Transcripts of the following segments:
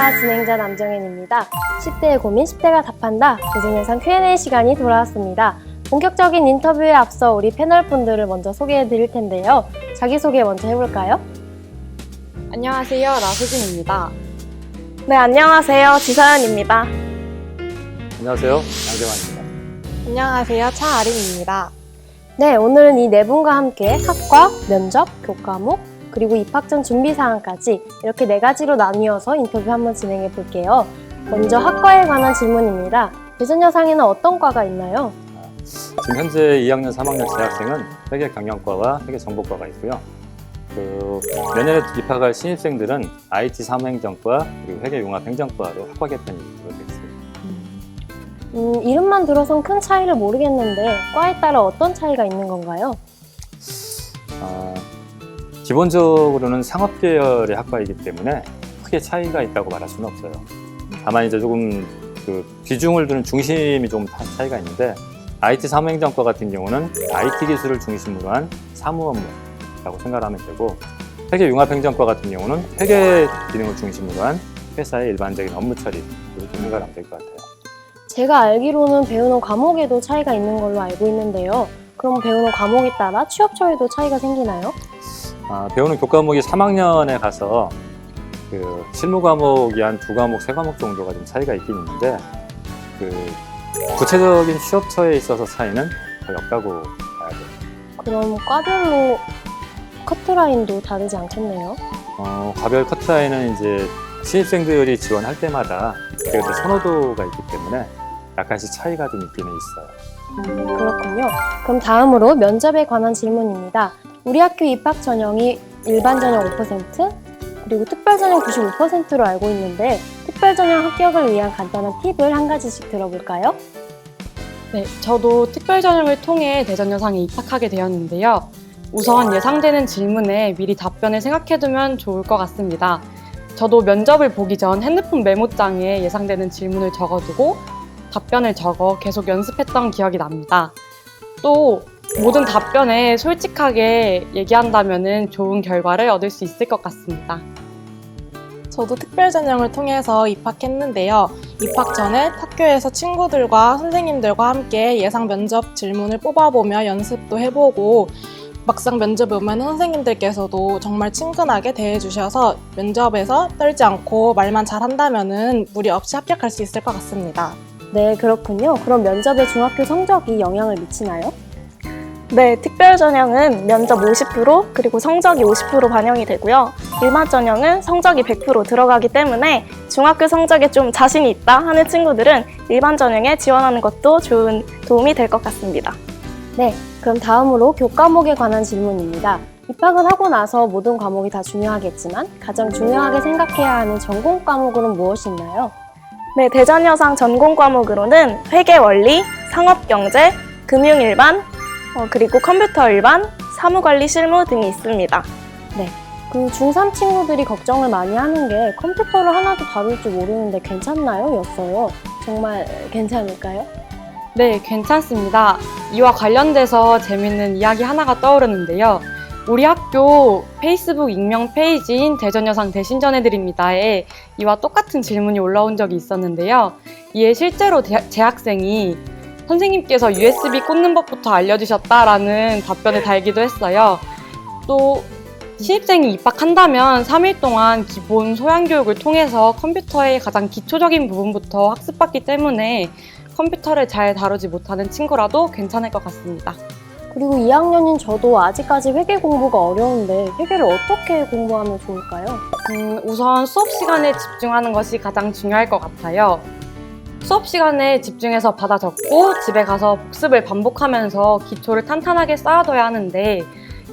안녕하십니까. 진행자 남정현입니다. 10대의 고민 10대가 답한다. 대전여상 Q&A 시간이 돌아왔습니다. 본격적인 인터뷰에 앞서 우리 패널분들을 먼저 소개해 드릴 텐데요. 자기소개 먼저 해볼까요? 안녕하세요. 나수진입니다. 네, 안녕하세요. 지서연입니다. 안녕하세요. 양재환입니다. 안녕하세요. 차아림입니다. 네, 오늘은 이 네 분과 함께 학과, 면접, 교과목, 그리고 입학 전 준비 사항까지 이렇게 네 가지로 나뉘어서 인터뷰 한번 진행해 볼게요. 먼저 학과에 관한 질문입니다. 대전여상에는 어떤 과가 있나요? 지금 현재 2학년, 3학년 재학생은 회계경영과와 회계정보과가 있고요. 내년에 입학할 신입생들은 IT 사무행정과 그리고 회계융합행정과로 학과 개편이 이루어져 있습니다. 이름만 들어선 큰 차이를 모르겠는데 과에 따라 어떤 차이가 있는 건가요? 기본적으로는 상업계열의 학과이기 때문에 크게 차이가 있다고 말할 수는 없어요. 다만 이제 조금 비중을 두는 중심이 좀 차이가 있는데 IT 사무행정과 같은 경우는 IT 기술을 중심으로 한 사무 업무라고 생각하면 되고 회계융합행정과 같은 경우는 회계 기능을 중심으로 한 회사의 일반적인 업무 처리 이렇게 생각하면 될 것 같아요. 제가 알기로는 배우는 과목에도 차이가 있는 걸로 알고 있는데요. 그럼 배우는 과목에 따라 취업처에도 차이가 생기나요? 배우는 교과목이 3학년에 가서 실무 과목이 한 2과목, 3과목 정도가 좀 차이가 있긴 있는데 구체적인 취업처에 있어서 차이는 거의 없다고 봐야 돼요. 그럼 과별로 커트라인도 다르지 않겠네요? 과별 커트라인은 이제 신입생들이 지원할 때마다 그래도 선호도가 있기 때문에 약간씩 차이가 좀 있기는 있어요. 그렇군요. 그럼 다음으로 면접에 관한 질문입니다. 우리 학교 입학 전형이 일반 전형 5%, 그리고 특별 전형 95%로 알고 있는데 특별 전형 합격을 위한 간단한 팁을 한 가지씩 들어볼까요? 네, 저도 특별 전형을 통해 대전여상에 입학하게 되었는데요. 우선 예상되는 질문에 미리 답변을 생각해두면 좋을 것 같습니다. 저도 면접을 보기 전 핸드폰 메모장에 예상되는 질문을 적어두고 답변을 적어 계속 연습했던 기억이 납니다. 또 모든 답변에 솔직하게 얘기한다면 좋은 결과를 얻을 수 있을 것 같습니다. 저도 특별 전형을 통해서 입학했는데요. 입학 전에 학교에서 친구들과 선생님들과 함께 예상 면접 질문을 뽑아보며 연습도 해보고 막상 면접에 오면 선생님들께서도 정말 친근하게 대해주셔서 면접에서 떨지 않고 말만 잘한다면 무리 없이 합격할 수 있을 것 같습니다. 네, 그렇군요. 그럼 면접에 중학교 성적이 영향을 미치나요? 네, 특별 전형은 면접 50% 그리고 성적이 50% 반영이 되고요. 일반 전형은 성적이 100% 들어가기 때문에 중학교 성적에 좀 자신이 있다 하는 친구들은 일반 전형에 지원하는 것도 좋은 도움이 될 것 같습니다. 네, 그럼 다음으로 교과목에 관한 질문입니다. 입학을 하고 나서 모든 과목이 다 중요하겠지만 가장 중요하게 생각해야 하는 전공 과목은 무엇이 있나요? 네, 대전여상 전공 과목으로는 회계원리, 상업경제, 금융일반, 그리고 컴퓨터 일반, 사무관리 실무 등이 있습니다. 네, 중3 친구들이 걱정을 많이 하는 게 컴퓨터를 하나도 다룰 줄 모르는데 괜찮나요? 였어요. 정말 괜찮을까요? 네, 괜찮습니다. 이와 관련돼서 재밌는 이야기 하나가 떠오르는데요. 우리 학교 페이스북 익명 페이지인 대전여상 대신전해드립니다에 이와 똑같은 질문이 올라온 적이 있었는데요. 이에 실제로 재학생이 선생님께서 USB 꽂는 법부터 알려주셨다라는 답변을 달기도 했어요. 또 신입생이 입학한다면 3일 동안 기본 소양교육을 통해서 컴퓨터의 가장 기초적인 부분부터 학습받기 때문에 컴퓨터를 잘 다루지 못하는 친구라도 괜찮을 것 같습니다. 그리고 2학년인 저도 아직까지 회계 공부가 어려운데 회계를 어떻게 공부하면 좋을까요? 우선 수업 시간에 집중하는 것이 가장 중요할 것 같아요. 수업 시간에 집중해서 받아 적고 집에 가서 복습을 반복하면서 기초를 탄탄하게 쌓아둬야 하는데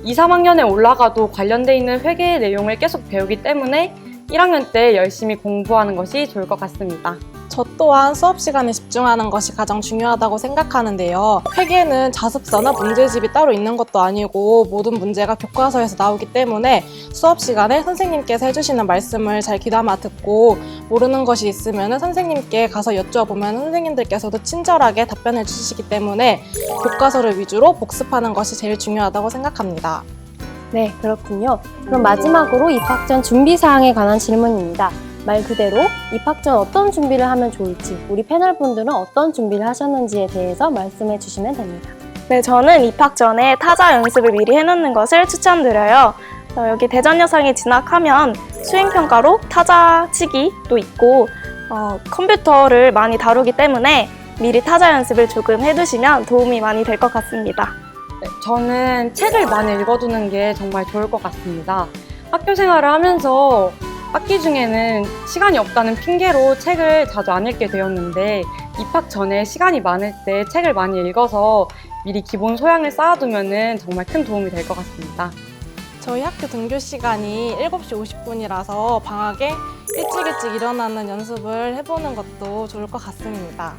2, 3학년에 올라가도 관련돼 있는 회계의 내용을 계속 배우기 때문에 1학년 때 열심히 공부하는 것이 좋을 것 같습니다. 저 또한 수업 시간에 집중하는 것이 가장 중요하다고 생각하는데요. 회계는 자습서나 문제집이 따로 있는 것도 아니고 모든 문제가 교과서에서 나오기 때문에 수업 시간에 선생님께서 해주시는 말씀을 잘 귀담아 듣고 모르는 것이 있으면 선생님께 가서 여쭤보면 선생님들께서도 친절하게 답변해 주시기 때문에 교과서를 위주로 복습하는 것이 제일 중요하다고 생각합니다. 네, 그렇군요. 그럼 마지막으로 입학 전 준비 사항에 관한 질문입니다. 말 그대로 입학 전 어떤 준비를 하면 좋을지, 우리 패널분들은 어떤 준비를 하셨는지에 대해서 말씀해 주시면 됩니다. 네, 저는 입학 전에 타자 연습을 미리 해놓는 것을 추천드려요. 여기 대전여상에 진학하면 수행평가로 타자 치기도 있고 컴퓨터를 많이 다루기 때문에 미리 타자 연습을 조금 해두시면 도움이 많이 될 것 같습니다. 네, 저는 책을 많이 읽어두는 게 정말 좋을 것 같습니다. 학교 생활을 하면서 학기 중에는 시간이 없다는 핑계로 책을 자주 안 읽게 되었는데 입학 전에 시간이 많을 때 책을 많이 읽어서 미리 기본 소양을 쌓아두면 정말 큰 도움이 될 것 같습니다. 저희 학교 등교 시간이 7시 50분이라서 방학에 일찍 일어나는 연습을 해보는 것도 좋을 것 같습니다.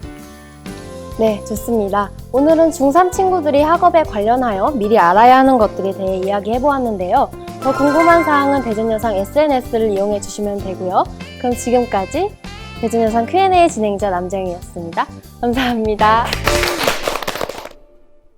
네, 좋습니다. 오늘은 중3 친구들이 학업에 관련하여 미리 알아야 하는 것들에 대해 이야기해 보았는데요. 더 궁금한 사항은 대전여상 SNS를 이용해 주시면 되고요. 그럼 지금까지 대전여상 Q&A 진행자 남정희였습니다. 감사합니다.